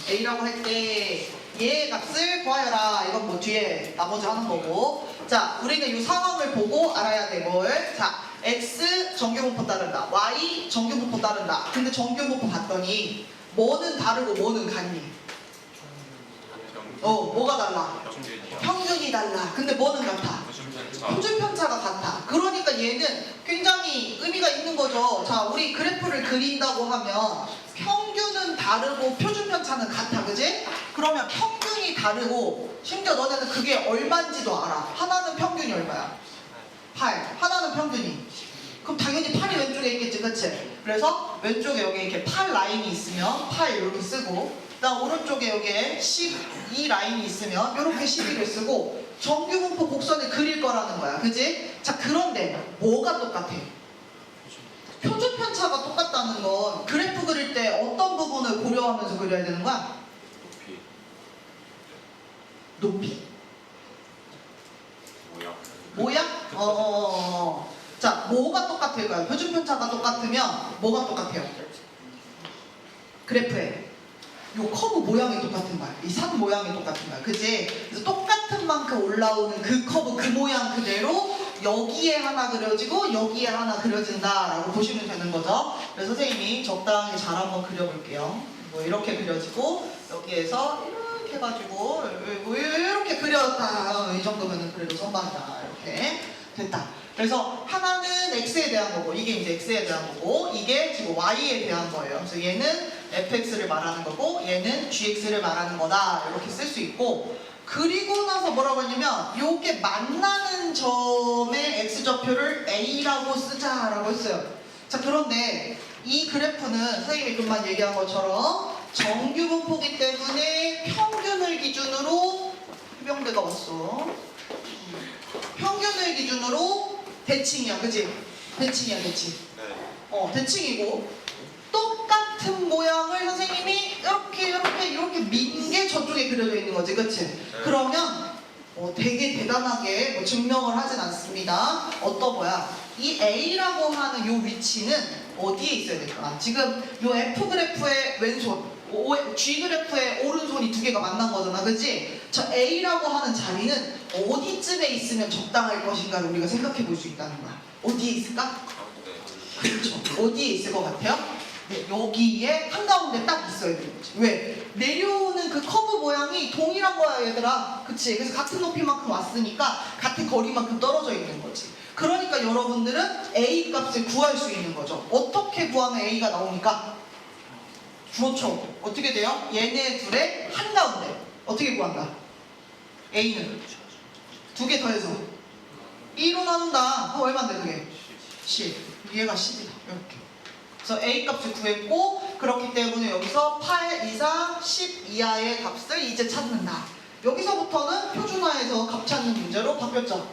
A라고 할 때 얘의 값을 구하여라. 이건 뭐 뒤에 나머지 하는 거고. 자, 우리는 이 상황을 보고 알아야 돼. 뭘? 자, X 정규분포 따른다. Y 정규분포 따른다. 근데 정규분포 봤더니 뭐는 다르고 뭐는 같니? 뭐가 달라? 평균이 달라. 근데 뭐는 같아? 표준편차가 같아. 그러니까 얘는 굉장히 의미가 있는 거죠. 자, 우리 그래프를 그린다고 하면 평균은 다르고 표준편차는 같아. 그지? 그러면 평균이 다르고 심지어 너네는 그게 얼마인지도 알아. 하나는 평균이 얼마야? 8. 하나는 평균이. 그럼 당연히 8이 왼쪽에 있겠지. 그치? 그래서 왼쪽에 여기 이렇게 8 라인이 있으면 8 이렇게 쓰고, 그다음 오른쪽에 여기에 12 라인이 있으면 이렇게 12를 쓰고 정규분포 곡선을 그릴 거라는 거야. 그지? 자, 그런데 뭐가 똑같아? 표준편차가 똑같다는 건 그래프 그릴 때 어떤 부분을 고려하면서 그려야 되는 거야? 높이? 모양? 자, 뭐가 똑같을까요? 표준편차가 똑같으면 뭐가 똑같아요? 그래프에 요 커브 모양이 똑같은 거야. 이 산 모양이 똑같은 거야. 그지? 그래서 똑같은 만큼 올라오는 그 커브 그 모양 그대로 여기에 하나 그려지고 여기에 하나 그려진다라고 보시면 되는 거죠. 그래서 선생님이 적당히 잘 한번 그려볼게요. 뭐 이렇게 그려지고 여기에서 이렇게 해가지고 이렇게 그렸다. 이 정도면은 그래도 선방이다. 이렇게 됐다. 그래서 하나는 X에 대한 거고 이게 이제 X에 대한 거고 이게 지금 Y에 대한 거예요. 그래서 얘는 fx를 말하는 거고 얘는 gx를 말하는 거다. 이렇게 쓸 수 있고, 그리고 나서 뭐라고 했냐면 요게 만나는 점의 x좌표를 a라고 쓰자라고 했어요. 자, 그런데 이 그래프는 선생님이 금방 얘기한 것처럼 정규분포기 때문에 평균을 기준으로 해병대가 왔어. 평균을 기준으로 대칭이야. 그지? 대칭이야. 대칭. 대칭이고 똑같은 모양을 선생님이 이렇게 민 게 저쪽에 그려져 있는 거지. 그치? 그러면 되게 대단하게 증명을 하진 않습니다. 어떤 거야? 이 A라고 하는 요 위치는 어디에 있어야 될까? 지금 요 F 그래프의 왼손, G 그래프의 오른손이 두 개가 만난 거잖아. 그치? 저 A라고 하는 자리는 어디쯤에 있으면 적당할 것인가를 우리가 생각해 볼 수 있다는 거야. 어디에 있을까? 그렇죠. 어디에 있을 것 같아요? 네, 여기에 한가운데 딱 있어야 되는 거지. 왜? 내려오는 그 커브 모양이 동일한 거야, 얘들아. 그치? 그래서 같은 높이만큼 왔으니까 같은 거리만큼 떨어져 있는 거지. 그러니까 여러분들은 A 값을 구할 수 있는 거죠. 어떻게 구하면 A가 나오니까? 그렇죠. 어떻게 돼요? 얘네 둘의 한가운데. 어떻게 구한다? A는 두 개 더해서 2로 나눈다. 얼마인데 그게? 10. 얘가 10이다. 이렇게. 그래서 A 값을 구했고, 그렇기 때문에 여기서 8 이상 10 이하의 값을 이제 찾는다. 여기서부터는 표준화해서 값 찾는 문제로 바뀌었죠.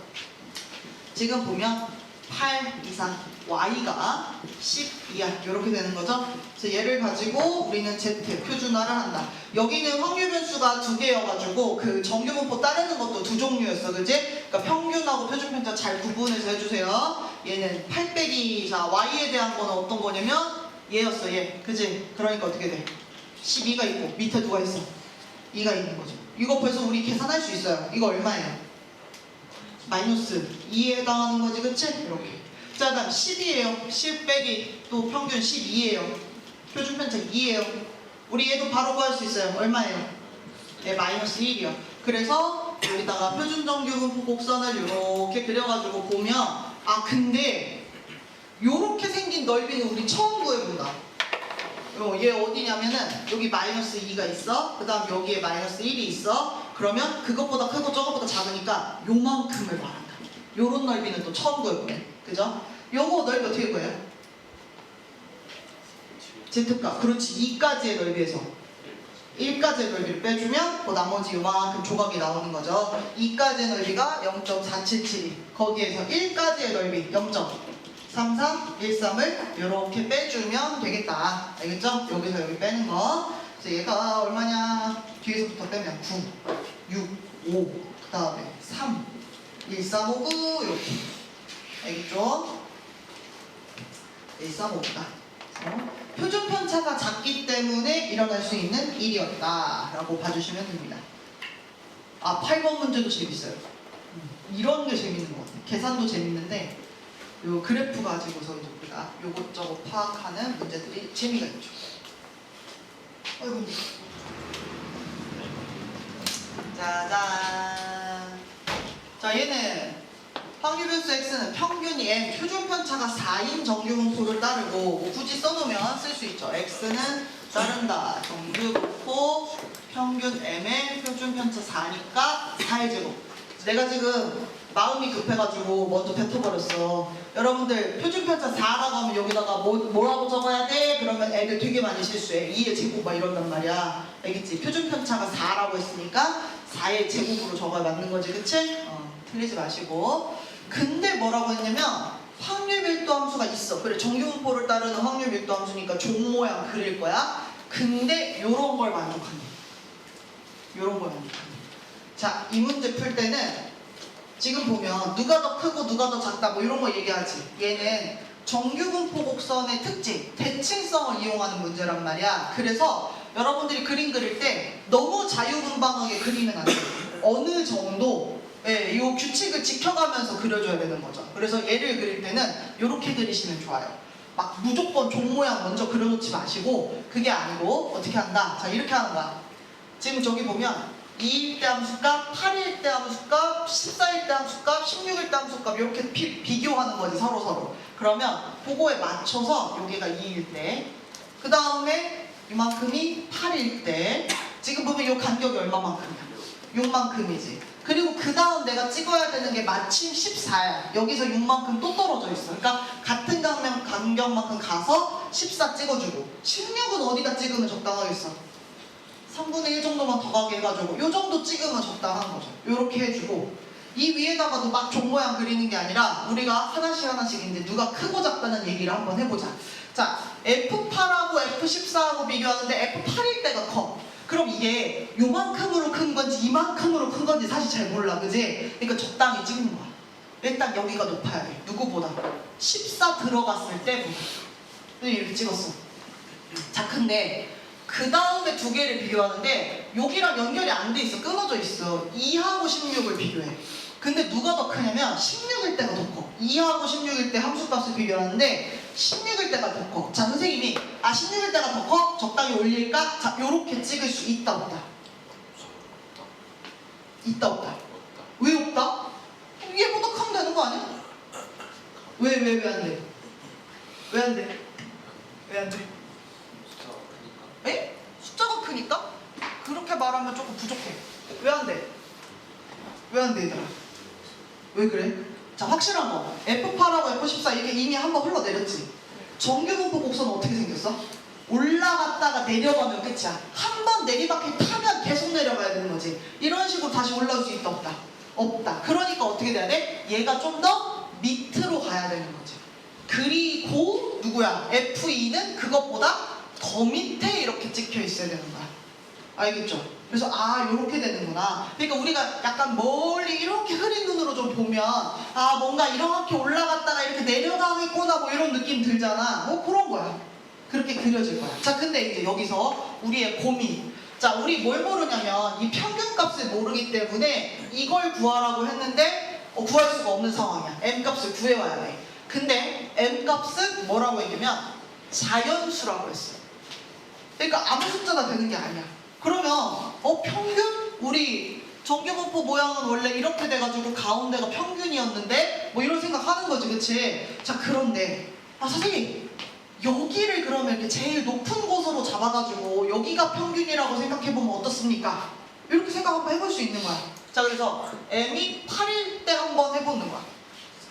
지금 보면 8 이상 Y가 10 이하 이렇게 되는 거죠. 그래서 얘를 가지고 우리는 Z 표준화를 한다. 여기는 확률 변수가 두 개여가지고 그 정규분포 따르는 것도 두 종류였어. 그지? 그러니까 평균하고 표준편차 잘 구분해서 해주세요. 얘는 8 빼기 4 Y에 대한 거는 어떤 거냐면 얘였어. 얘. 그지? 그러니까 어떻게 돼? 12가 있고 밑에 누가 있어? 2가 있는 거죠. 이거 벌써 우리 계산할 수 있어요. 이거 얼마예요? 마이너스 2에 해당하는 거지. 그치? 이렇게. 자, 다음 10이에요. 10 빼기 또 평균 12예요. 표준편차 2예요. 우리 얘도 바로 구할 수 있어요. 얼마예요? 네, 마이너스 1이요. 그래서 여기다가 표준정규분포 곡선을 이렇게 그려가지고 보면 근데 요렇게 생긴 넓이는 우리 처음 구해본다. 얘 어디냐면은 여기 마이너스 2가 있어. 그 다음 여기에 마이너스 1이 있어. 그러면 그것보다 크고 저것보다 작으니까 요만큼을 말한다. 요런 넓이는 또 처음 구해보네. 그죠? 요거 넓이 어떻게 구해요? Z값. 그렇지. 2까지의 넓이에서 1까지의 넓이를 빼주면 그 나머지 요만큼 조각이 나오는 거죠. 2까지의 넓이가 0.477. 거기에서 1까지의 넓이 0.3313을 이렇게 빼주면 되겠다. 알겠죠? 여기서 여기 빼는 거. 그래서 얘가 얼마냐? 뒤에서부터 빼면 9, 6, 5, 그 다음에 3, 1, 3, 5, 9 이렇게. 알겠죠? 1, 3, 5다. 표준 편차가 작기 때문에 일어날 수 있는 일이었다라고 봐주시면 됩니다. 아, 8번 문제도 재밌어요. 이런 게 재밌는 것 같아요. 계산도 재밌는데 요 그래프 가지고서 이제 우리가 요것저것 파악하는 문제들이 재미가 있죠. 아이고. 짜잔. 자, 얘는 확률변수 x는 평균이 m, 표준 편차가 4인 정규분포를 따르고 뭐 굳이 써놓으면 쓸 수 있죠. x는 따른다. 정규분포 평균 m의 표준 편차 4니까 4의 제곱. 내가 지금 마음이 급해가지고 먼저 뱉어버렸어. 여러분들 표준 편차 4라고 하면 여기다가 뭐라고 적어야 돼? 그러면 애들 되게 많이 실수해. 2의 제곱 막 이런단 말이야. 알겠지? 표준 편차가 4라고 했으니까 4의 제곱으로 적어야 맞는 거지, 그치? 틀리지 마시고. 근데 뭐라고 했냐면 확률 밀도 함수가 있어. 그래, 정규분포를 따르는 확률 밀도 함수니까 종 모양 그릴 거야. 근데 요런 걸 만족한대. 요런 걸 만족한대. 자, 이 문제 풀 때는 지금 보면 누가 더 크고 누가 더 작다 뭐 이런 거 얘기하지. 얘는 정규분포 곡선의 특징, 대칭성을 이용하는 문제란 말이야. 그래서 여러분들이 그림 그릴 때 너무 자유분방하게 그리면 안 돼. 어느 정도 이 규칙을 지켜가면서 그려줘야 되는 거죠. 그래서 얘를 그릴 때는 이렇게 그리시면 좋아요. 막 무조건 종 모양 먼저 그려놓지 마시고 그게 아니고 어떻게 한다? 자, 이렇게 하는 거야. 지금 저기 보면 2일 때 함수값, 8일 때 함수값, 14일 때 함수값, 16일 때 함수값 이렇게 비교하는 거지 서로. 그러면 그거에 맞춰서 여기가 2일 때, 그 다음에 이만큼이 8일 때. 지금 보면 이 간격이 얼마만큼이야? 요만큼이지. 그리고 그 다음 내가 찍어야 되는 게 마침 14야. 여기서 6만큼 또 떨어져 있어. 그러니까 같은 간격만큼 가서 14 찍어주고 16은 어디다 찍으면 적당하겠어? 3분의 1 정도만 더 가게 해가지고 요 정도 찍으면 적당한 거죠. 요렇게 해주고 이 위에다가도 막 종 모양 그리는 게 아니라 우리가 하나씩 이제 누가 크고 작다는 얘기를 한번 해보자. 자, F8하고 F14하고 비교하는데 F8일 때가 커. 그럼 이게 요만큼으로 큰 건지 이만큼으로 큰 건지 사실 잘 몰라, 그지? 그러니까 적당히 찍는 거야. 일단 여기가 높아야 돼. 누구보다? 14 들어갔을 때보다. 이렇게 찍었어. 자, 근데 그 다음에 두 개를 비교하는데 여기랑 연결이 안 돼 있어. 끊어져 있어. 2하고 16을 비교해. 근데 누가 더 크냐면 16일 때가 더 커. 2하고 16일 때 함수값을 비교하는데 16일 때가 더 커. 자, 선생님이 16일 때가 더 커? 적당히 올릴까? 자, 요렇게 찍을 수 있다 없다? 있다 없다? 왜 없다? 얘보다 크면 되는 거 아니야? 왜 안 돼? 왜 안 돼? 왜 안 돼? 에? 숫자가 크니까? 그렇게 말하면 조금 부족해. 왜 안 돼? 왜 안 돼, 얘들아? 왜 그래? 자, 확실한 거. F8하고 F14 이렇게 이미 한번 흘러내렸지. 정규분포 곡선은 어떻게 생겼어? 올라갔다가 내려가면 끝이야. 한 번 내리막길 타면 계속 내려가야 되는 거지. 이런 식으로 다시 올라올 수 있다 없다? 없다. 그러니까 어떻게 돼야 돼? 얘가 좀 더 밑으로 가야 되는 거지. 그리고 누구야? F2는 그것보다 더 밑에 이렇게 찍혀 있어야 되는 거야. 알겠죠? 그래서 요렇게 되는구나. 그러니까 우리가 약간 멀리 이렇게 흐린 눈으로 좀 보면 뭔가 이렇게 올라갔다가 이렇게 내려가겠구나 뭐 이런 느낌 들잖아. 뭐 그런 거야. 그렇게 그려질 거야. 자, 근데 이제 여기서 우리의 고민. 자, 우리 뭘 모르냐면 이 평균값을 모르기 때문에 이걸 구하라고 했는데 구할 수가 없는 상황이야. M값을 구해와야 돼. 근데 M값은 뭐라고 했냐면 자연수라고 했어요. 그러니까 아무 숫자가 되는 게 아니야. 그러면 평균? 우리 정규분포 모양은 원래 이렇게 돼가지고 가운데가 평균이었는데 뭐 이런 생각하는 거지, 그치? 자, 그런데 선생님 여기를 그러면 이렇게 제일 높은 곳으로 잡아가지고 여기가 평균이라고 생각해보면 어떻습니까? 이렇게 생각 한번 해볼 수 있는 거야. 자, 그래서 M이 8일 때 한번 해보는 거야.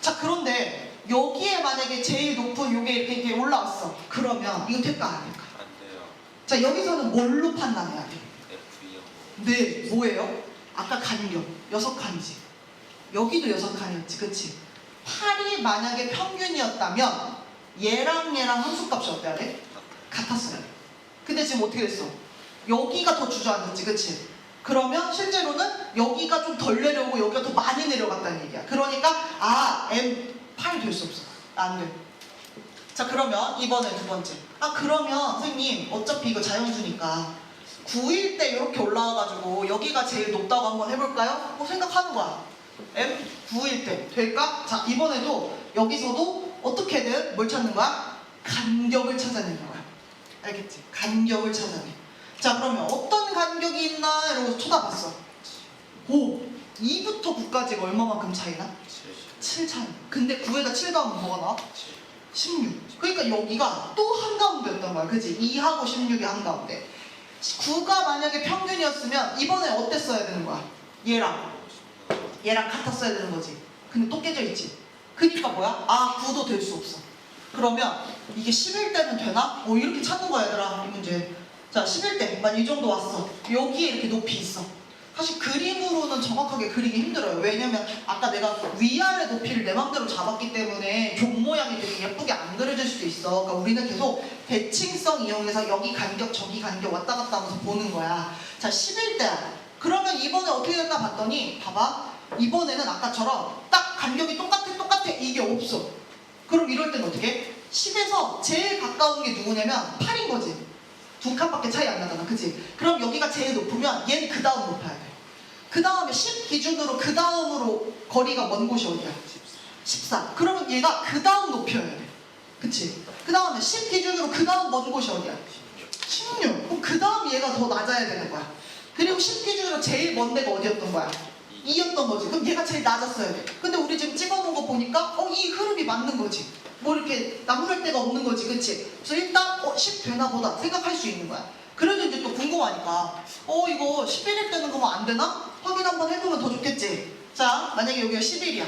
자, 그런데 여기에 만약에 제일 높은 요게 이렇게 올라왔어. 그러면 이거 될까 안 될까? 안 돼요. 자, 여기서는 뭘로 판단해야 돼? F2요. 네, 뭐예요? 아까 간격 6칸이지. 여기도 6칸이었지, 그치? 8이 만약에 평균이었다면 얘랑 함수값이 어때야 돼? 같았어야 돼. 근데 지금 어떻게 됐어? 여기가 더 주저앉았지, 그치? 그러면 실제로는 여기가 좀 덜 내려오고 여기가 더 많이 내려갔다는 얘기야. 그러니까 M8이 될 수 없어. 안 돼. 자, 그러면 이번에 두 번째. 아, 그러면 선생님 어차피 이거 자연수니까 9일 때 이렇게 올라와가지고 여기가 제일 높다고 한번 해볼까요? 뭐 생각하는 거야. M 9일 때 될까? 자, 이번에도 여기서도 어떻게든 뭘 찾는 거야? 간격을 찾아내는 거야. 알겠지? 간격을 찾아내. 자, 그러면 어떤 간격이 있나? 이러고 쳐다봤어. 오! 2부터 9까지가 얼마만큼 차이나? 7 차이. 근데 9에다 7 더하면 뭐가 나와? 16. 그러니까 여기가 또 한가운데였단 말이야. 그치? 2하고 16이 한가운데. 9가 만약에 평균이었으면 이번에 어땠어야 되는 거야? 얘랑 같았어야 되는 거지. 근데 또 깨져 있지. 그니까 뭐야? 아, 9도 될 수 없어. 그러면 이게 10일 때는 되나? 이렇게 찾는 거야, 얘들아. 이 문제. 자, 10일 때 만 이 정도 왔어. 여기에 이렇게 높이 있어. 사실 그림으로는 정확하게 그리기 힘들어요. 왜냐면 아까 내가 위아래 높이를 내 맘대로 잡았기 때문에 종 모양이 되게 예쁘게 안 그려질 수도 있어. 그러니까 우리는 계속 대칭성 이용해서 여기 간격 저기 간격 왔다 갔다 하면서 보는 거야. 자, 10일 때야. 그러면 이번에 어떻게 됐나 봤더니 봐봐. 이번에는 아까처럼 딱 간격이 똑같아 이게 없어. 그럼 이럴 땐 어떻게 해? 10에서 제일 가까운 게 누구냐면 8인 거지. 두 칸밖에 차이 안 나잖아. 그치? 그럼 여기가 제일 높으면 얘는 그 다음 높아야 돼. 그 다음에 10 기준으로 그 다음으로 거리가 먼 곳이 어디야? 14. 그러면 얘가 그 다음 높이여야 돼. 그치? 그 다음에 10 기준으로 그 다음 먼 곳이 어디야? 16. 그럼 그 다음 얘가 더 낮아야 되는 거야. 그리고 10 기준으로 제일 먼 데가 어디였던 거야? 2였던 거지. 그럼 얘가 제일 낮았어야 돼. 근데 우리 지금 찍어놓은 거 보니까 이 흐름이 맞는 거지. 뭐 이렇게 나무랄 데가 없는 거지. 그치? 그래서 일단 10 되나 보다 생각할 수 있는 거야. 그래도 이제 또 궁금하니까 이거 11일 때는 그러면 안 되나? 확인 한번 해보면 더 좋겠지. 자, 만약에 여기가 10일이야.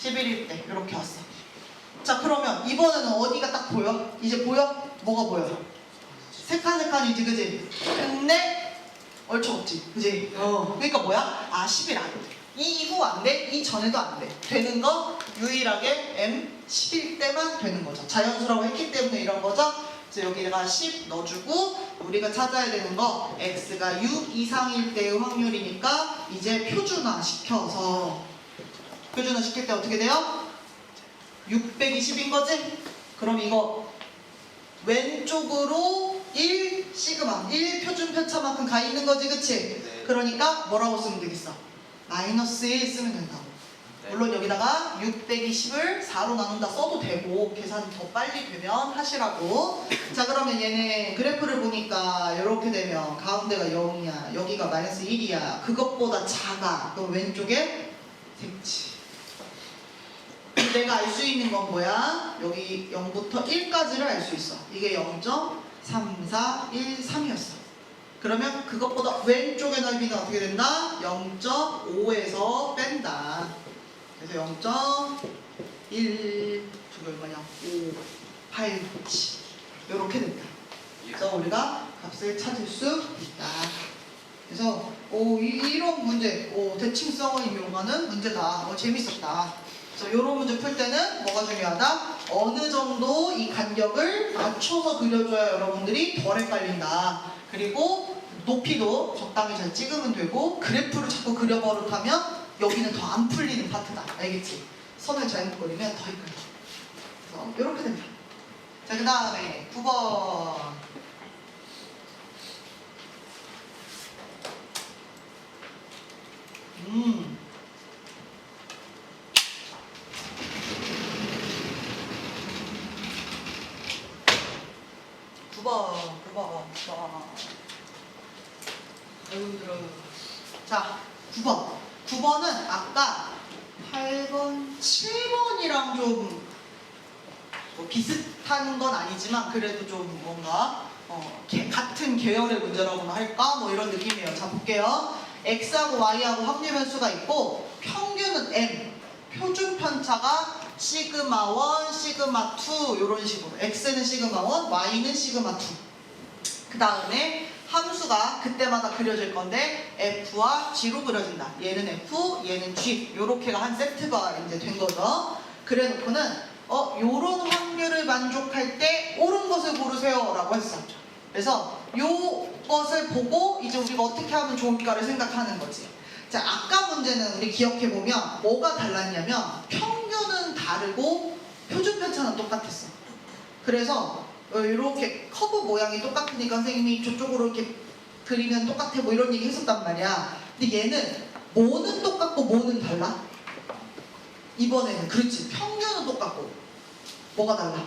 11일 때 이렇게 왔어. 자, 그러면 이번에는 어디가 딱 보여? 이제 보여? 뭐가 보여? 색깔이지, 그지? 근데 얼추 없지, 그지? 그러니까 뭐야? 아, 10일 안 돼. 이 이후 안 돼? 이 전에도 안 돼. 되는 거 유일하게 M 10일 때만 되는 거죠. 자연수라고 했기 때문에 이런 거죠. 그래서 여기다가 10 넣어주고 우리가 찾아야 되는 거 X가 6 이상일 때의 확률이니까 이제 표준화 시켜서 표준화 시킬 때 어떻게 돼요? 620인 거지? 그럼 이거 왼쪽으로 1 시그마 1 표준 편차만큼 가 있는 거지, 그치? 네. 그러니까 뭐라고 쓰면 되겠어? 마이너스 1 쓰면 된다고. 네. 물론 여기다가 620을 4로 나눈다 써도 되고 계산 더 빨리 되면 하시라고. 자, 그러면 얘네 그래프를 보니까 이렇게 되면 가운데가 0이야, 여기가 마이너스 1이야. 그것보다 작아. 그럼 왼쪽에 색치. 내가 알 수 있는 건 뭐야? 여기 0부터 1까지를 알 수 있어. 이게 0.3413이었어. 그러면 그것보다 왼쪽의 넓이는 어떻게 된다? 0.5에서 뺀다. 그래서 0.1 저게 얼마냐? 5, 8, 7 이렇게 된다. 그래서 우리가 값을 찾을 수 있다. 그래서 이런 문제, 대칭성을 이용하는 문제다. 재밌었다. 그래서 이런 문제 풀 때는 뭐가 중요하다? 어느 정도 이 간격을 맞춰서 그려줘야 여러분들이 덜 헷갈린다. 그리고 높이도 적당히 잘 찍으면 되고 그래프를 자꾸 그려버릇하면 여기는 더 안 풀리는 파트다. 알겠지? 선을 잘못 그리면 더 헷갈려. 그래서 이렇게 됩니다. 자, 그 다음에 9번. 자, 9번. 9번은 아까 8번, 7번이랑 좀 비슷한 건 아니지만 그래도 좀 뭔가 같은 계열의 문제라고나 할까? 뭐 이런 느낌이에요. 자, 볼게요. X하고 Y하고 확률 변수가 있고 평균은 M, 표준 편차가 시그마 1, 시그마 2 이런 식으로. X는 시그마 1, Y는 시그마 2. 그 다음에 함수가 그때마다 그려질 건데 F와 G로 그려진다. 얘는 F, 얘는 G. 요렇게가 한 세트가 이제 된 거죠. 그래 놓고는 요런 확률을 만족할 때 옳은 것을 고르세요 라고 했어. 그래서 요것을 보고 이제 우리가 어떻게 하면 좋을까를 생각하는 거지. 자, 아까 문제는 우리 기억해보면 뭐가 달랐냐면 평균은 다르고 표준 편차는 똑같았어. 그래서 이렇게 커브 모양이 똑같으니까 선생님이 저쪽으로 이렇게 그리면 똑같아 뭐 이런 얘기 했었단 말이야. 근데 얘는 뭐는 똑같고 뭐는 달라? 이번에는 그렇지. 평균은 똑같고 뭐가 달라?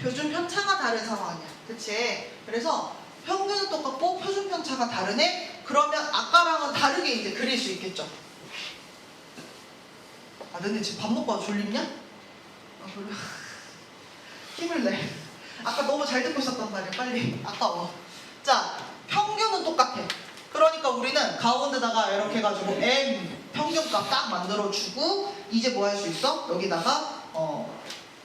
표준 편차가 다른 상황이야. 그치? 그래서 평균은 똑같고 표준 편차가 다르네? 그러면 아까랑은 다르게 이제 그릴 수 있겠죠. 아, 너네 지금 밥 먹고 와서 졸립냐? 아, 졸려. 힘을 내. 아까 너무 잘 듣고 있었단 말이야. 빨리. 아까워. 자, 평균은 똑같아. 그러니까 우리는 가운데다가 이렇게 해가지고 M 평균값 딱 만들어주고 이제 뭐 할 수 있어? 여기다가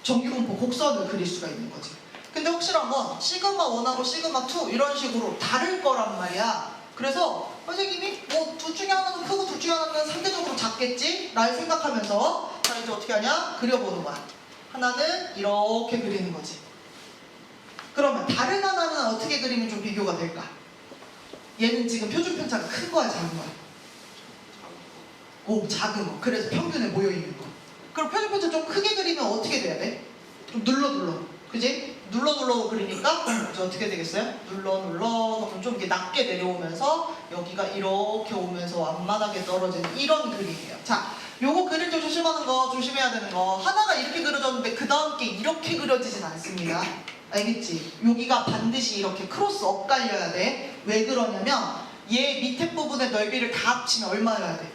정규분포 곡선을 그릴 수가 있는 거지. 근데 확실한 건 시그마 1하고 시그마 2 이런 식으로 다를 거란 말이야. 그래서 선생님이 뭐 둘 중에 하나는 크고 둘 중에 하나는 상대적으로 작겠지? 라를 생각하면서 자 이제 어떻게 하냐? 그려보는 거야. 하나는 이렇게 그리는 거지. 그러면 다른 하나는 어떻게 그리면 좀 비교가 될까? 얘는 지금 표준 편차가 큰 거야, 작은 거야? 오, 작은 거. 그래서 평균에 모여있는 거. 그럼 표준 편차 좀 크게 그리면 어떻게 돼야 돼? 좀 눌러. 그지? 눌러 그리니까 이제 어떻게 되겠어요? 눌러 그러면 좀 이게 낮게 내려오면서 여기가 이렇게 오면서 완만하게 떨어지는 이런 그림이에요. 자, 요거 그릴 때 조심해야 되는 거 하나가 이렇게 그려졌는데 그 다음 게 이렇게 그려지진 않습니다. 알겠지? 여기가 반드시 이렇게 크로스 엇갈려야 돼. 왜 그러냐면 얘 밑에 부분의 넓이를 다 합치면 얼마여야 돼?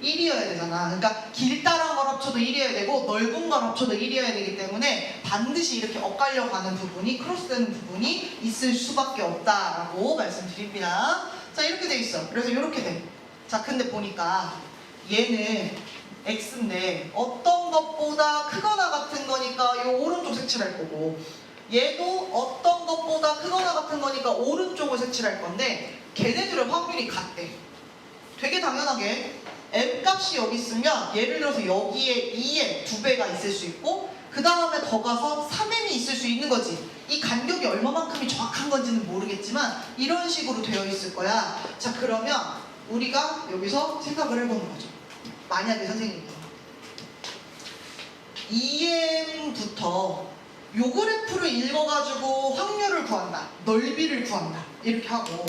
1이어야 되잖아. 그러니까 길다란 걸 합쳐도 1이어야 되고 넓은 걸 합쳐도 1이어야 되기 때문에 반드시 이렇게 엇갈려 가는 부분이 크로스되는 부분이 있을 수밖에 없다라고 말씀드립니다. 자, 이렇게 돼 있어. 그래서 이렇게 돼. 자, 근데 보니까 얘는 X인데 어떤 것보다 크거나 같은 거니까 이 오른쪽 색칠할 거고 얘도 어떤 것보다 크거나 같은 거니까 오른쪽을 색칠할 건데 걔네들의 확률이 같대. 되게 당연하게 M 값이 여기 있으면 예를 들어서 여기에 2M 2배가 있을 수 있고 그 다음에 더 가서 3M이 있을 수 있는 거지. 이 간격이 얼마만큼이 정확한 건지는 모르겠지만 이런 식으로 되어 있을 거야. 자, 그러면 우리가 여기서 생각을 해보는 거죠. 만약에 선생님이 2M부터 요 그래프를 읽어가지고 확률을 구한다. 넓이를 구한다. 이렇게 하고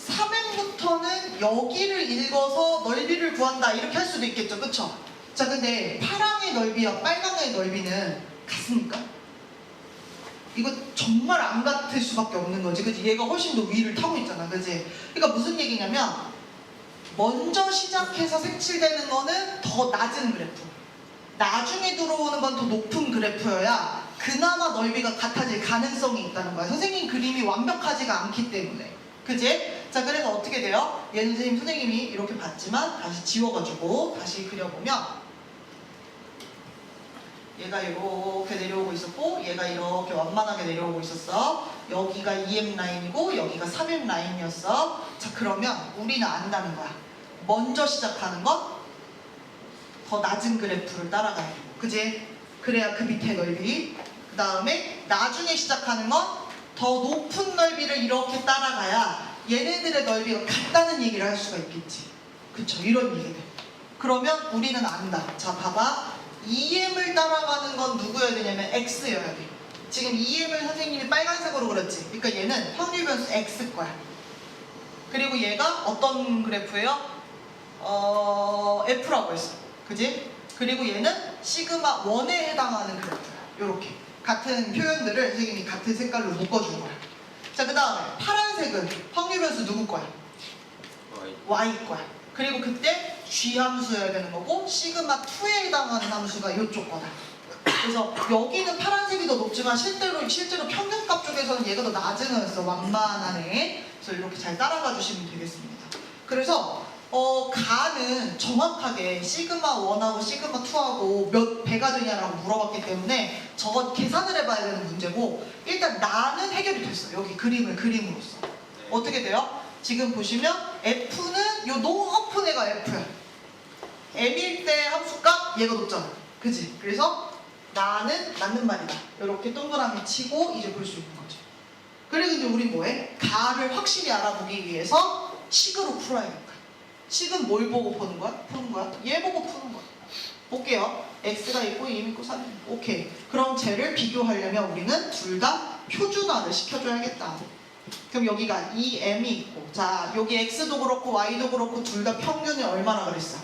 3M부터는 여기를 읽어서 넓이를 구한다. 이렇게 할 수도 있겠죠. 그쵸? 자, 근데 파랑의 넓이와 빨강의 넓이는 같습니까? 이거 정말 안 같을 수밖에 없는 거지. 그치? 얘가 훨씬 더 위를 타고 있잖아. 그치? 그러니까 무슨 얘기냐면 먼저 시작해서 색칠되는 거는 더 낮은 그래프, 나중에 들어오는 건 더 높은 그래프여야 그나마 넓이가 같아질 가능성이 있다는 거야. 선생님 그림이 완벽하지가 않기 때문에. 그지? 자, 그래서 어떻게 돼요? 얘는 선생님이 이렇게 봤지만 다시 지워가지고 다시 그려보면 얘가 이렇게 내려오고 있었고 얘가 이렇게 완만하게 내려오고 있었어. 여기가 2M 라인이고 여기가 3M 라인이었어. 자, 그러면 우리는 안다는 거야. 먼저 시작하는 건 더 낮은 그래프를 따라가야 돼. 그지? 그래야 그 밑에 넓이, 그 다음에 나중에 시작하는 건 더 높은 넓이를 이렇게 따라가야 얘네들의 넓이가 같다는 얘기를 할 수가 있겠지. 그쵸? 이런 얘기들. 그러면 우리는 안다. 자, 봐봐. 2M을 따라가는 건 누구여야 되냐면 X여야 돼. 지금 2M을 선생님이 빨간색으로 그렸지. 그러니까 얘는 확률 변수 X 거야. 그리고 얘가 어떤 그래프예요? F라고 했어. 그지? 그리고 얘는 시그마 1에 해당하는 그래프야. 요렇게. 같은 표현들을 선생님이 같은 색깔로 묶어준 거야. 자, 그 다음에 파란색은 확률 변수 누구 거야? Y 거야. 그리고 그때 G 함수여야 되는 거고 시그마 2에 해당하는 함수가 이쪽 거다. 그래서 여기는 파란색이 더 높지만 실제로 평균값 쪽에서는 얘가 더 낮은 거였어. 완만하네. 그래서 이렇게 잘 따라가 주시면 되겠습니다. 그래서 가는 정확하게 시그마 1하고 시그마 2하고 몇 배가 되냐라고 물어봤기 때문에 저건 계산을 해봐야 되는 문제고 일단 나는 해결이 됐어. 여기 그림을 그림으로써. 어떻게 돼요? 지금 보시면 F는 요 높은 애가 F야. M일 때 함수값 얘가 높잖아. 그치? 그래서 나는 맞는 말이다. 이렇게 동그라미 치고 이제 볼 수 있는 거죠. 그리고 이제 우리 뭐해? 가를 확실히 알아보기 위해서 식으로 풀어야겠다. 식은 뭘 보고 푸는 거야? 얘 보고 푸는 거야. 볼게요. x가 있고 2m 있고 3m. 오케이. 그럼 쟤를 비교하려면 우리는 둘 다 표준화를 시켜줘야겠다. 그럼 여기가 2m이 있고, 자 여기 x도 그렇고 y도 그렇고 둘 다 평균이 얼마나 그랬어?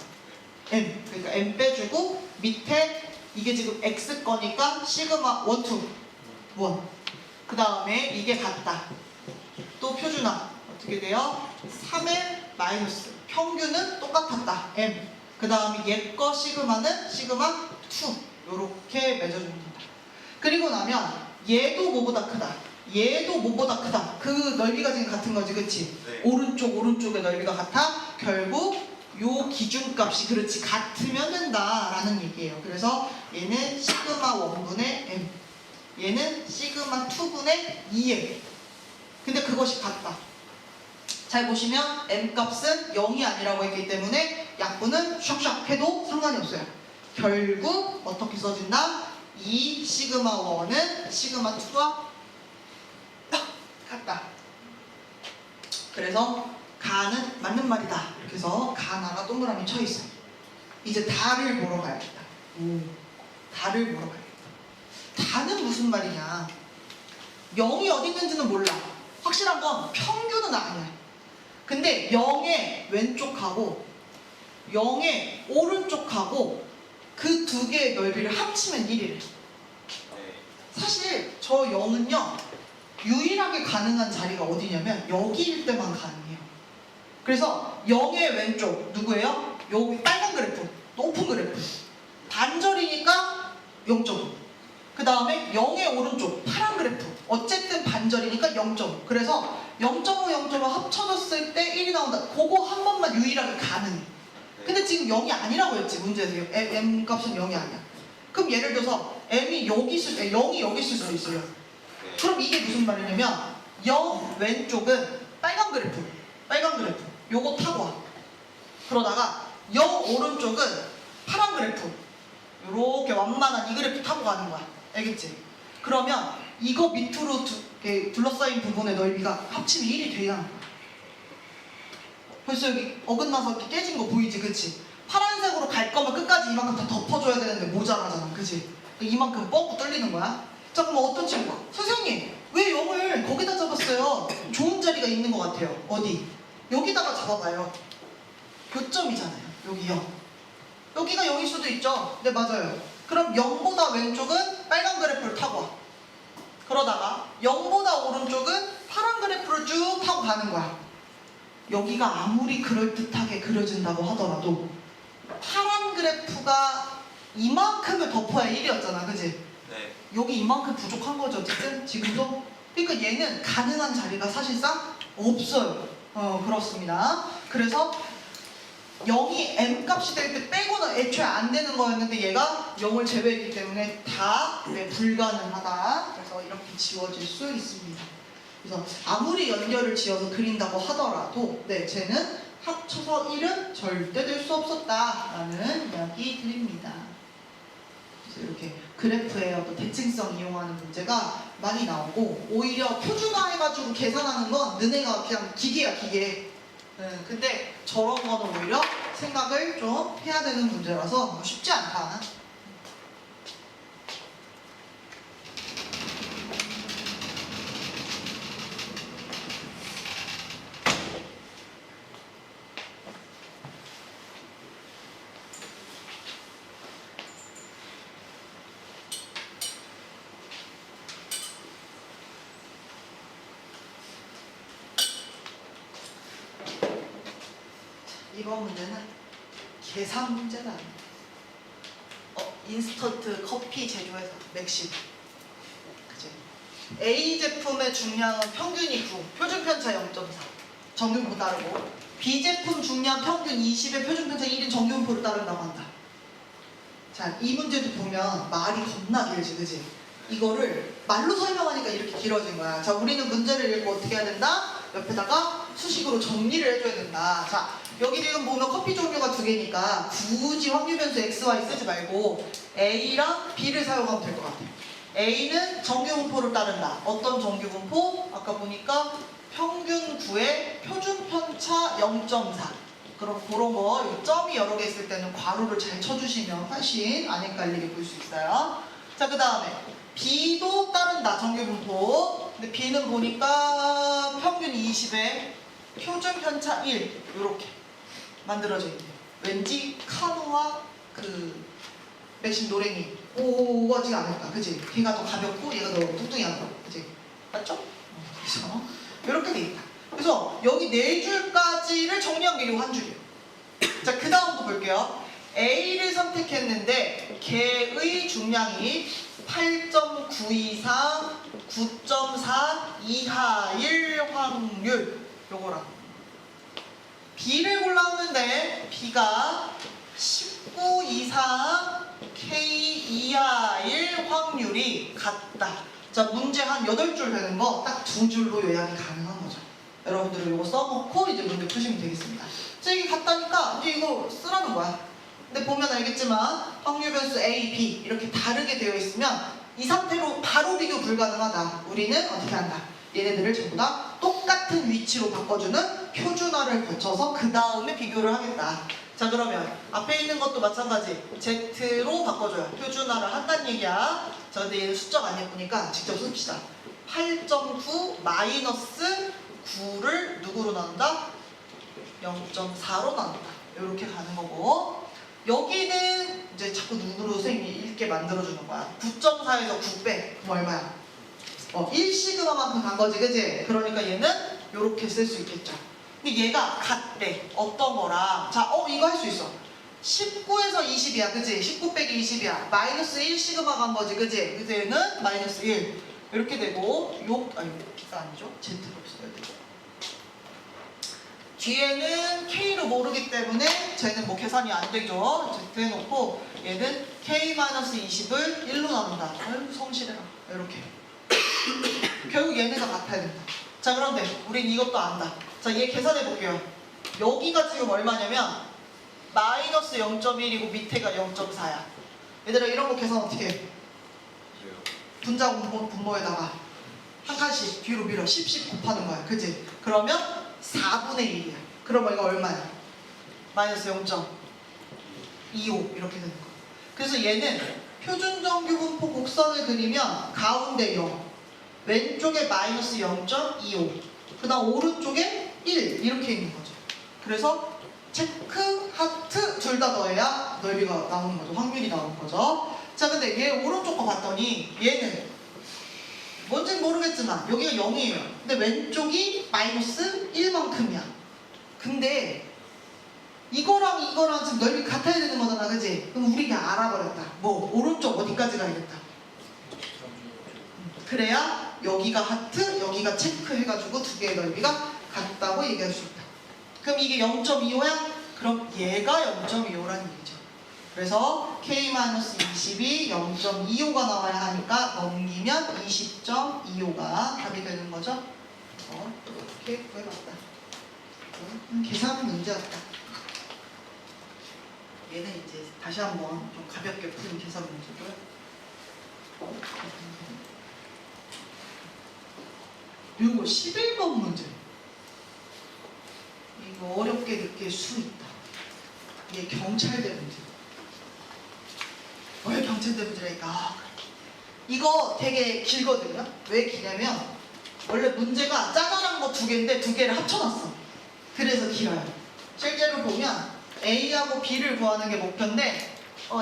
m. 그러니까 m 빼주고 밑에 이게 지금 x 거니까 시그마 1, 2, 1. 그 다음에 이게 같다. 또 표준화 어떻게 돼요? 3m 마이너스 평균은 똑같았다. m. 그 다음에 얘 거 시그마는 시그마 2. 요렇게 맺어줍니다. 그리고 나면 얘도 뭐보다 크다. 얘도 뭐보다 크다. 그 넓이가 지금 같은 거지, 그치? 네. 오른쪽의 넓이가 같아. 결국 요 기준값이 그렇지 같으면 된다라는 얘기예요. 그래서 얘는 시그마 1분의 m, 얘는 시그마 2분의 2m. 근데 그것이 같다. 잘 보시면 m 값은 0이 아니라고 했기 때문에 약분은 샥샥 해도 상관이 없어요. 결국 어떻게 써진다? 이 시그마 1은 시그마 2와 같다. 그래서 가는 맞는 말이다. 이렇게 해서 가 하나 동그라미 쳐 있어요. 이제 다를 보러 가야겠다. 다를 보러 가야겠다. 다는 무슨 말이냐? 0이 어디 있는지는 몰라. 확실한 건 평균은 아니야. 근데 0의 왼쪽하고 0의 오른쪽하고 그 두 개의 넓이를 합치면 1이래. 사실 저 0은요 유일하게 가능한 자리가 어디냐면 여기일 때만 가능해요. 그래서 0의 왼쪽 누구예요? 여기 빨간 그래프, 높은 그래프. 반절이니까 0.5. 그 다음에 0의 오른쪽 파란 그래프. 어쨌든 반절이니까 0.5. 그래서 0.5, 0.5 합쳐졌을 때 1이 나온다. 그거 한 번만 유일하게 가능해. 근데 지금 0이 아니라고 했지 문제에서. m 값은 0이 아니야. 그럼 예를 들어서 m이 여기 있을 때 0이 여기 있을 수도 있어요. 그럼 이게 무슨 말이냐면 0 왼쪽은 빨간 그래프, 요거 타고 와. 그러다가 0 오른쪽은 파란 그래프, 요렇게 완만한 이 그래프 타고 가는 거야. 알겠지? 그러면 이거 밑으로 둘러싸인 부분의 넓이가 합치면 1이 돼야 하는 거야. 벌써 여기 어긋나서 이렇게 깨진 거 보이지? 그치? 파란색으로 갈 거면 끝까지 이만큼 다 덮어줘야 되는데 모자라잖아. 그치? 이만큼 뻥꾸 뚫리는 거야. 자, 그럼 어떤 친구가? 선생님, 왜 0을 거기다 잡았어요? 좋은 자리가 있는 것 같아요. 어디? 여기다가 잡아봐요. 교점이잖아요. 여기 0. 여기가 0일 수도 있죠? 네, 맞아요. 그럼 0보다 왼쪽은 빨간 그래프를 타고 와. 그러다가 0보다 오른쪽은 파란 그래프를 쭉 타고 가는 거야. 여기가 아무리 그럴듯하게 그려진다고 하더라도 파란 그래프가 이만큼을 덮어야 1이었잖아. 그치? 네. 여기 이만큼 부족한 거죠. 어쨌든 지금도. 그러니까 얘는 가능한 자리가 사실상 없어요. 그렇습니다. 그래서 0이 m 값이 될 때 빼고는 애초에 안 되는 거였는데 얘가 0을 제외했기 때문에 다 불가능하다. 그래서 이렇게 지워질 수 있습니다. 그래서 아무리 연결을 지어서 그린다고 하더라도 쟤는 합쳐서 1은 절대 될 수 없었다라는 이야기 드립니다. 그래서 이렇게 그래프의 어떤 대칭성 이용하는 문제가 많이 나오고, 오히려 표준화해가지고 계산하는 건 너네가 그냥 기계야, 기계. 근데 저런 거는 오히려 생각을 좀 해야 되는 문제라서 쉽지 않다. 이번 문제는 계산 문제는 아니에요. 인스턴트 커피 제조회사 맥심. 그치? A 제품의 중량은 평균이 9, 표준편차 0.4. 정규분포 따르고, B 제품 중량 평균 20의 표준편차 1인 정규분포를 따른다고 한다. 자, 이 문제도 보면 말이 겁나 길지, 그치? 이거를 말로 설명하니까 이렇게 길어진 거야. 자, 우리는 문제를 읽고 어떻게 해야 된다? 옆에다가 수식으로 정리를 해줘야 된다. 자, 여기 지금 보면 커피 종류가 두 개니까 굳이 확률변수 XY 쓰지 말고 A랑 B를 사용하면 될 것 같아요. A는 정규분포를 따른다. 어떤 정규분포? 아까 보니까 평균 9에 표준편차 0.4. 그럼 그런 거 점이 여러 개 있을 때는 괄호를 잘 쳐주시면 훨씬 안 헷갈리게 볼 수 있어요. 자, 그 다음에 B도 따른다. 정규분포. 근데 B는 보니까 평균이 20에 표준 편차 1 이렇게 만들어져 있네요. 왠지 카누와 그 맥심 노랭이 오거지 않을까, 그지? 걔가 더 가볍고 얘가 더 뚱뚱이한가, 그지? 맞죠? 그래서 이렇게 돼 있다. 그래서 여기 네 줄까지를 정리한 게 이 한 줄이에요. 자, 그 다음도 볼게요. A를 선택했는데 걔의 중량이 8.923, 9.4 이하일 확률 요거랑 B를 골랐는데 B가 19 이상 K 이하일 확률이 같다. 자, 문제 한 8줄 되는 거 딱 2줄로 요약이 가능한 거죠. 여러분들은 이거 써놓고 이제 문제 푸시면 되겠습니다. 자, 이게 같다니까 이제 이거 쓰라는 거야. 근데 보면 알겠지만 확률 변수 A, B 이렇게 다르게 되어 있으면 이 상태로 바로 비교 불가능하다. 우리는 어떻게 한다? 얘네들을 전부 다 똑같은 위치로 바꿔주는 표준화를 거쳐서 그 다음에 비교를 하겠다. 자, 그러면 앞에 있는 것도 마찬가지 Z로 바꿔줘요. 표준화를 한다는 얘기야. 자, 근데 얘는 숫자가 안 예쁘니까 직접 씁시다. 8.9 마이너스 9를 누구로 나눈다? 0.4로 나눈다. 이렇게 가는 거고, 여기는 이제 자꾸 누구로 선생님이 읽게 만들어주는 거야. 9.4에서 9 빼. 그럼 얼마야? 1시그마만큼 간 거지, 그치? 그러니까 얘는 이렇게 쓸 수 있겠죠. 근데 얘가 같대. 어떤 거랑. 자, 이거 할 수 있어. 19에서 20이야, 그치? 19 빼기 20이야. 마이너스 1시그마 간 거지, 그치? 그래서 얘는 마이너스 1. 이렇게 되고, B가 아니죠? Z로 써야 되죠. 뒤에는 K로 모르기 때문에 쟤는 뭐 계산이 안 되죠. Z 해놓고 얘는 K-20을 1로 나눈다. 아유, 성실해라. 이렇게. 결국 얘네가 같아야 된다. 자, 그런데 우린 이것도 안다. 자, 얘 계산해 볼게요. 여기가 지금 얼마냐면 마이너스 0.1이고 밑에가 0.4야. 얘들아, 이런 거 계산 어떻게 해? 분자 분모에다가 한 칸씩 뒤로 밀어 10씩 곱하는 거야, 그치? 그러면 4분의 1이야. 그러면 이거 얼마야? 마이너스 0.25 이렇게 되는 거야. 그래서 얘는 표준정규분포 곡선을 그리면 가운데 0, 왼쪽에 마이너스 0.25, 그 다음 오른쪽에 1 이렇게 있는 거죠. 그래서 체크, 하트 둘 다 더해야 넓이가 나오는 거죠. 확률이 나오는 거죠. 자, 근데 얘 오른쪽 거 봤더니 얘는 뭔지는 모르겠지만 여기가 0이에요. 근데 왼쪽이 마이너스 1만큼이야. 근데 이거랑 지금 넓이 같아야 되는 거잖아, 그치? 그럼 우리 그냥 알아버렸다. 뭐 오른쪽 어디까지 가야겠다. 그래야 여기가 하트, 여기가 체크 해가지고 두 개의 넓이가 같다고 얘기할 수 있다. 그럼 이게 0.25야? 그럼 얘가 0.25라는 얘기죠. 그래서 K-20이 0.25가 나와야 하니까 넘기면 20.25가 답이 되는 거죠. 이렇게 구해봤다. 계산 문제였다. 얘는 이제 다시 한번 좀 가볍게 푸는 계산 문제고요. 요거 11번 문제. 이거 어렵게 느낄 수 있다. 이게 경찰대 문제. 왜 경찰대 문제라니까? 이거 되게 길거든요. 왜 기냐면 원래 문제가 짜잘한 거 2개인데 2개를 합쳐놨어. 그래서 길어요. 실제로 보면 A하고 B를 구하는 게 목표인데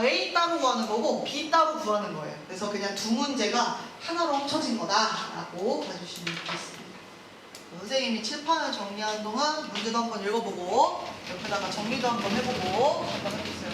A 따로 구하는 거고 B 따로 구하는 거예요. 그래서 그냥 두 문제가 하나로 합쳐진 거다라고 봐주시면 되겠습니다. 선생님이 칠판을 정리하는 동안 문제도 한번 읽어보고 옆에다가 정리도 한번 해보고 한번 해주세요.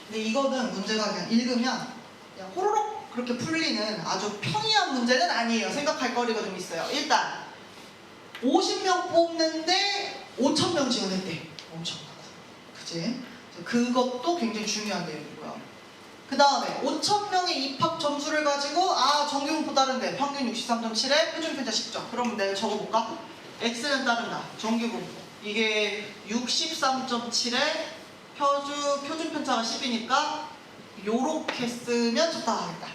근데 이거는 문제가 그냥 읽으면 그냥 호로록 그렇게 풀리는 아주 편리한 문제는 아니에요. 생각할 거리가 좀 있어요. 일단 50명 뽑는데 5,000명 지원했대. 엄청 많아. 그치? 그것도 굉장히 중요한 내용이고요. 그 다음에 5,000명의 입학 점수를 가지고 정규분포 따른데 평균 63.7에 표준 편차 10점. 그러면 내가 적어볼까? X는 따른다. 정규분포. 이게 63.7에 표준 편차가 10이니까 요렇게 쓰면 좋다 하겠다.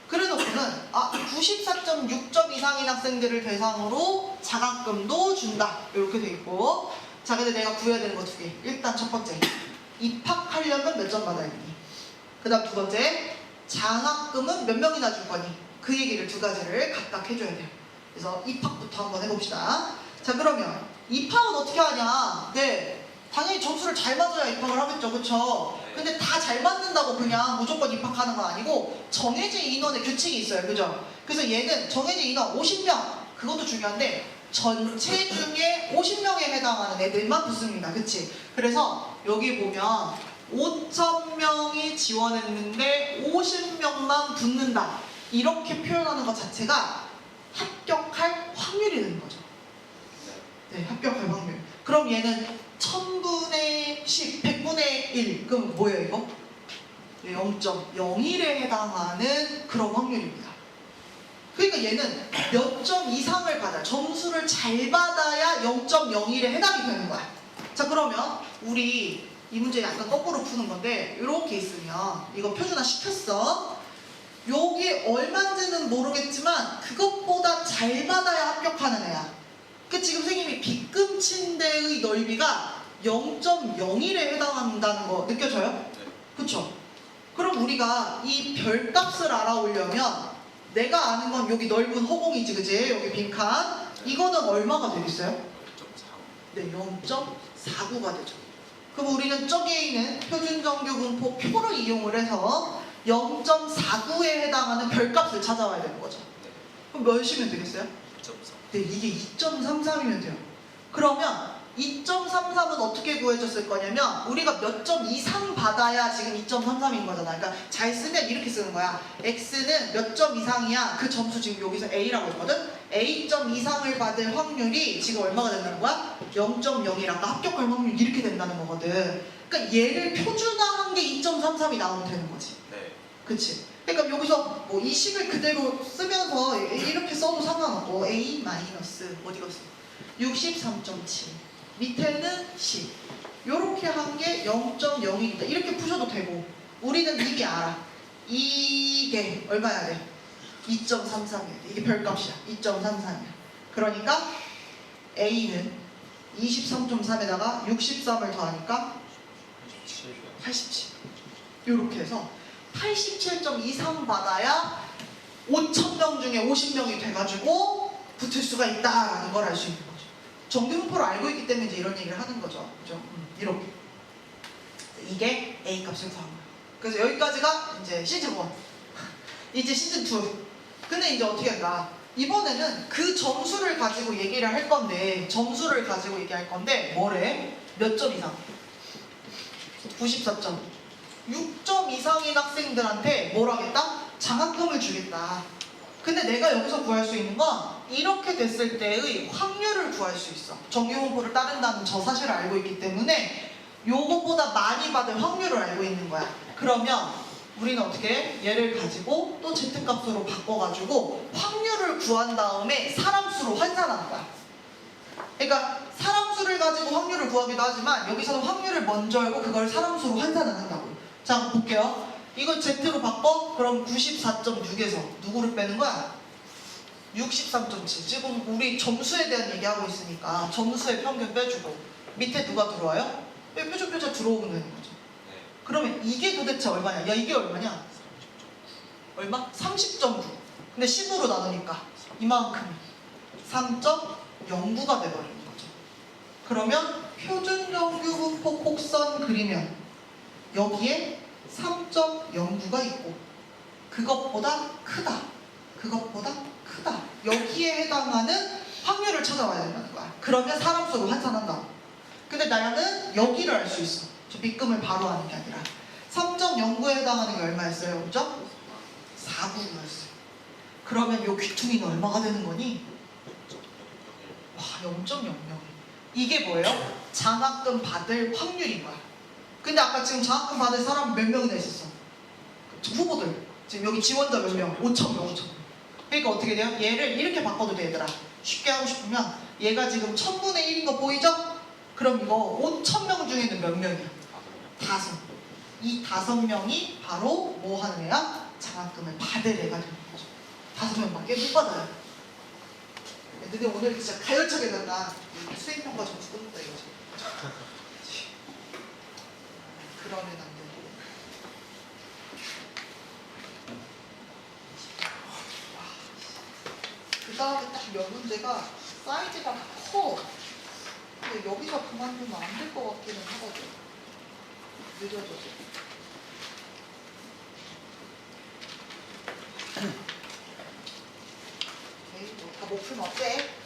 그래놓고는 94.6점 이상인 학생들을 대상으로 장학금도 준다. 이렇게 돼 있고, 자 근데 내가 구해야 되는 거 두 개. 일단 첫 번째, 입학하려면 몇 점 받아야 되니? 그 다음 두 번째, 장학금은 몇 명이나 줄 거니? 그 얘기를 두 가지를 각각 해줘야 돼요. 그래서 입학부터 한번 해봅시다. 자 그러면 입학은 어떻게 하냐? 네, 당연히 점수를 잘 맞아야 입학을 하겠죠, 그쵸? 근데 다 잘 맞는다고 그냥 무조건 입학하는 건 아니고 정해진 인원의 규칙이 있어요, 그죠? 그래서 얘는 정해진 인원 50명, 그것도 중요한데 전체 중에 50명에 해당하는 애들만 붙습니다, 그치? 그래서 여기 보면 5,000명이 지원했는데 50명만 붙는다, 이렇게 표현하는 것 자체가 합격할 확률이 되는 거죠. 네, 합격할 확률. 그럼 얘는 1000분의 10, 100분의 1, 그럼 뭐예요 이거? 0.01에 해당하는 그런 확률입니다. 그러니까 얘는 몇 점 이상을 받아야, 점수를 잘 받아야 0.01에 해당이 되는 거야. 자 그러면 우리 이 문제 약간 거꾸로 푸는 건데, 이렇게 있으면 이거 표준화 시켰어. 여기 얼마인지는 모르겠지만 그것보다 잘 받아야 합격하는 애야. 그 지금 선생님이 빗금친대의 넓이가 0.01에 해당한다는 거 느껴져요? 그쵸? 그럼 우리가 이 별값을 알아오려면 내가 아는 건 여기 넓은 허공이지, 그지? 여기 빈칸. 이거는 얼마가 되겠어요? 네, 0.49가 되죠. 그럼 우리는 저기에 있는 표준정규분포 표를 이용을 해서 0.49에 해당하는 별값을 찾아와야 되는 거죠. 그럼 몇이면 되겠어요? 2.3. 네, 이게 2.33이면 돼요. 그러면 2.33은 어떻게 구해졌을 거냐면 우리가 몇 점 이상 받아야 지금 2.33인 거잖아. 그러니까 잘 쓰면 이렇게 쓰는 거야. X는 몇 점 이상이야. 그 점수 지금 여기서 A라고 했거든. A 점 이상을 받을 확률이 지금 얼마가 된다는 거야? 0.01. 아까 합격할 확률 이렇게 된다는 거거든. 그러니까 얘를 표준화한 게 2.33이 나오면 되는 거지. 네. 그치? 그러니까 여기서 뭐 이 식을 그대로 쓰면서 이렇게 써도 상관없고 A 마이너스 어디 갔어? 63.7 밑에는 10 요렇게 한 게 0.01이다 이렇게 푸셔도 되고, 우리는 이게 알아. 이게 얼마야 돼? 2.33이야 돼. 이게 별값이야. 2.33이야. 그러니까 A는 23.3에다가 63을 더하니까 87 요렇게 해서 87점 이상 받아야 5,000명 중에 50명이 돼가지고 붙을 수가 있다라는 걸 알 수 있는 거죠. 정규분포를 알고 있기 때문에 이제 이런 얘기를 하는 거죠. 그죠? 이렇게. 이게 A 값을 구한 거예요. 그래서 여기까지가 이제 시즌 1. 이제 시즌 2. 근데 이제 어떻게 할까? 이번에는 그 점수를 가지고 얘기를 할 건데, 뭐래? 몇 점 이상? 94점. 6점 이상인 학생들한테 뭘 하겠다? 장학금을 주겠다. 근데 내가 여기서 구할 수 있는 건 이렇게 됐을 때의 확률을 구할 수 있어. 정규분포를 따른다는 저 사실을 알고 있기 때문에 요것보다 많이 받을 확률을 알고 있는 거야. 그러면 우리는 어떻게 해? 얘를 가지고 또 Z값으로 바꿔가지고 확률을 구한 다음에 사람 수로 환산하는 거야. 그러니까 사람 수를 가지고 확률을 구하기도 하지만 여기서는 확률을 먼저 알고 그걸 사람 수로 환산을 한다고. 자, 한번 볼게요. 이걸 Z로 바꿔? 그럼 94.6에서 누구를 빼는 거야? 63.7. 지금 우리 점수에 대한 얘기하고 있으니까 점수의 평균 빼주고 밑에 누가 들어와요? 표준 편차 들어오면 되는 거죠. 그러면 이게 도대체 얼마냐? 야, 이게 얼마냐? 얼마? 30.9. 근데 10으로 나누니까 이만큼 3.09가 돼버리는 거죠. 그러면 표준정규분포 곡선 그리면 여기에 3.09가 있고 그것보다 크다. 여기에 해당하는 확률을 찾아와야 된다는 거야. 그러면 사람 수로 환산한다. 근데 나는 여기를 알 수 있어. 저 빗금을 바로 하는 게 아니라 3.09에 해당하는 게 얼마였어요? 그죠? 4구였어요. 그러면 요 귀퉁이는 얼마가 되는 거니? 와, 0.00. 이게 뭐예요? 장학금 받을 확률인 거야. 근데 아까 지금 장학금 받을 사람 몇 명이나 있었어? 후보들. 지금 여기 지원자 몇 명? 5,000명. 그러니까 어떻게 돼요? 얘를 이렇게 바꿔도 돼, 얘들아. 쉽게 하고 싶으면 얘가 지금 1000분의 1인 거 보이죠? 그럼 이거 5,000명 중에는 몇 명이야? 5. 이 5명이 바로 뭐 하는 애야? 장학금을 받을 애가 되는 거죠. 5명밖에 못 받아요. 근데 오늘 진짜 가열차게 된다. 수행평가 점수 끊는다 이거죠. 그러면 안 되고. 그 다음에 딱 몇 문제가 사이즈가 커. 근데 여기서 그만두면 안 될 것 같기는 하거든. 늦어져서. 오케이, 다 못 풀면 어때?